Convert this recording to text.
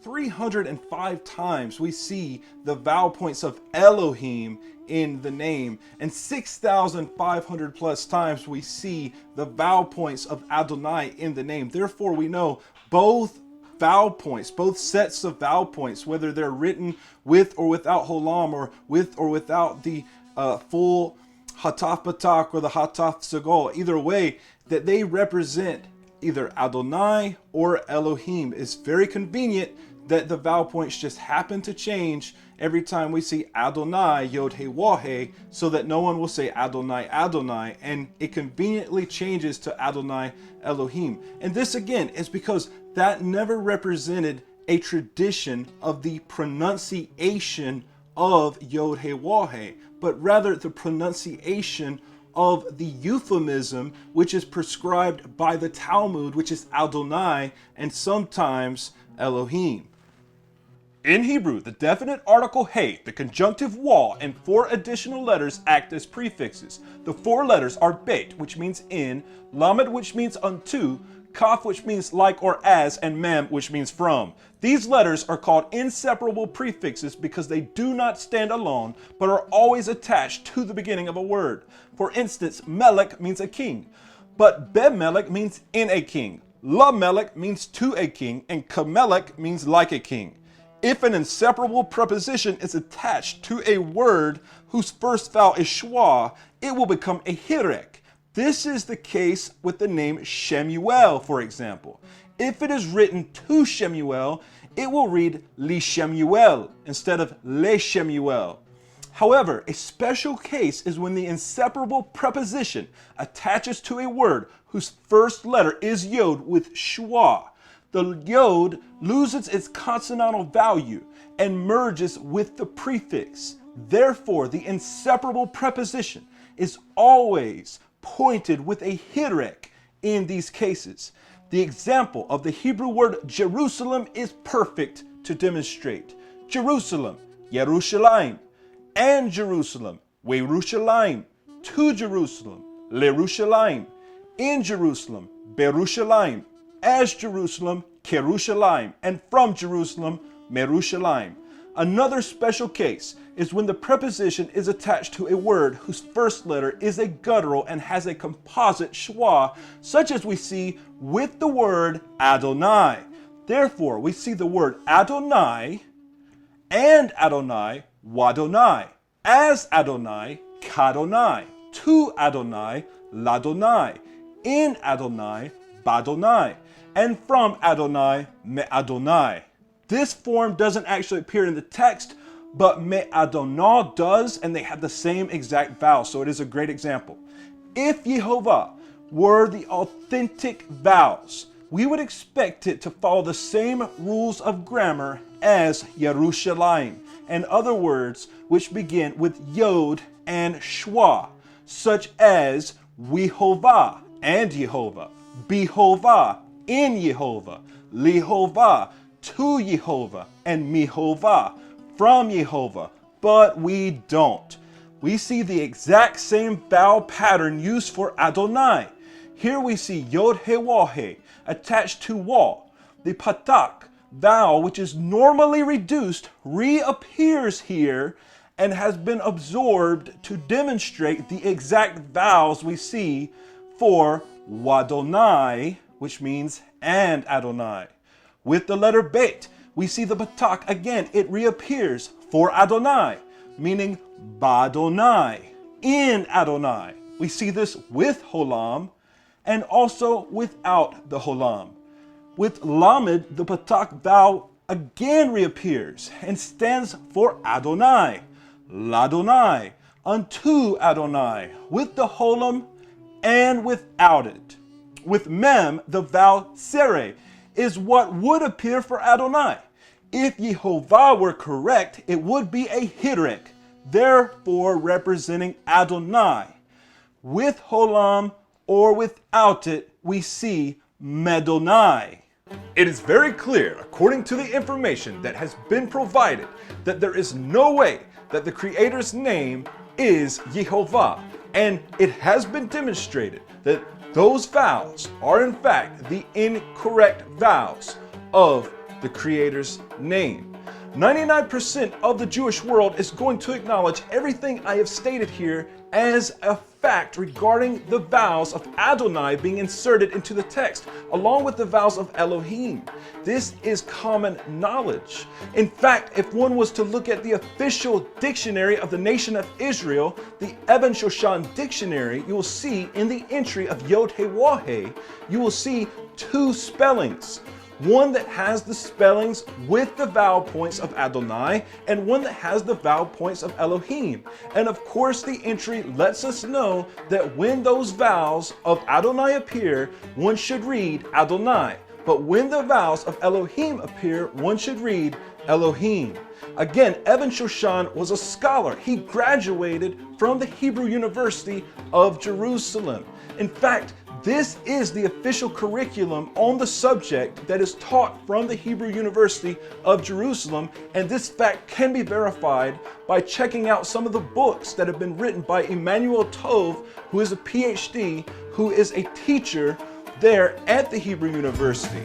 305 times we see the vowel points of Elohim in the name, and 6,500 plus times we see the vowel points of Adonai in the name. Therefore, we know both vowel points, both sets of vowel points, whether they're written with or without holam, or with or without the full hataf batak or the hataf sagol, either way, that they represent either Adonai or Elohim. It's very convenient that the vowel points just happen to change every time we see Adonai, Yod He Wah He, so that no one will say Adonai, Adonai, and it conveniently changes to Adonai Elohim. And this again is because that never represented a tradition of the pronunciation of Yod He Wah He, but rather the pronunciation of the euphemism which is prescribed by the Talmud, which is Adonai and sometimes Elohim. In Hebrew, the definite article He, the conjunctive Wah, and 4 additional letters act as prefixes. The 4 letters are Bet, which means in, Lamed, which means unto, Kaf, which means like or as, and Mem, which means from. These letters are called inseparable prefixes because they do not stand alone, but are always attached to the beginning of a word. For instance, Melech means a king, but Bemelech means in a king. Lamelech means to a king, and Kamelech means like a king. If an inseparable preposition is attached to a word whose first vowel is schwa, it will become a hirek. This is the case with the name Shemuel, for example. If it is written to Shemuel, it will read Li Shemuel instead of Le Shemuel. However, a special case is when the inseparable preposition attaches to a word whose first letter is yod with schwa. The yod loses its consonantal value and merges with the prefix. Therefore, the inseparable preposition is always pointed with a hirek in these cases. The example of the Hebrew word Jerusalem is perfect to demonstrate. Jerusalem, Yerushalayim, and Jerusalem, Yerushalayim, to Jerusalem, Lerushalayim, in Jerusalem, Berushalayim, as Jerusalem, Kerushalayim, and from Jerusalem, Merushalayim. Another special case is when the preposition is attached to a word whose first letter is a guttural and has a composite schwa, such as we see with the word Adonai. Therefore, we see the word Adonai and Adonai, Wadonai, as Adonai, Kadonai, to Adonai, Ladonai, in Adonai, Badonai, and from Adonai, Me'adonai. This form doesn't actually appear in the text, but Me'adonah does, and they have the same exact vowel, so it is a great example. If Yehovah were the authentic vowels, we would expect it to follow the same rules of grammar as Yerushalayim, and other words which begin with yod and schwa, such as Yehovah and Yehovah, Behovah in Yehovah, Lihovah to Yehovah, and Mihovah from Yehovah. But we don't. We see the exact same vowel pattern used for Adonai. Here we see Yod He Wah He attached to Wah. The patak vowel, which is normally reduced, reappears here and has been absorbed to demonstrate the exact vowels we see for Wadonai, which means and Adonai. With the letter Bet, we see the patak again. It reappears for Adonai, meaning Badonai, in Adonai. We see this with holam and also without the holam. With lamed, the patak vowel again reappears and stands for Adonai, Ladonai, unto Adonai, with the holam and without it. With mem, the vowel sere is what would appear for Adonai. If Yehovah were correct, it would be a hirek, therefore representing Adonai. With holam or without it, we see Medonai. It is very clear, according to the information that has been provided, that there is no way that the Creator's name is Yehovah, and it has been demonstrated that those vowels are in fact the incorrect vowels of the Creator's name. 99% of the Jewish world is going to acknowledge everything I have stated here as a fact regarding the vowels of Adonai being inserted into the text, along with the vowels of Elohim. This is common knowledge. In fact, if one was to look at the official dictionary of the nation of Israel, the Eben Shoshan dictionary, you will see in the entry of Yehovah, you will see two spellings. One that has the spellings with the vowel points of Adonai, and one that has the vowel points of Elohim. And of course, the entry lets us know that when those vowels of Adonai appear, one should read Adonai. But when the vowels of Elohim appear, one should read Elohim. Again, Eben Shoshan was a scholar. He graduated from the Hebrew University of Jerusalem. In fact, this is the official curriculum on the subject that is taught from the Hebrew University of Jerusalem, and this fact can be verified by checking out some of the books that have been written by Emmanuel Tov, who is a PhD, who is a teacher there at the Hebrew University.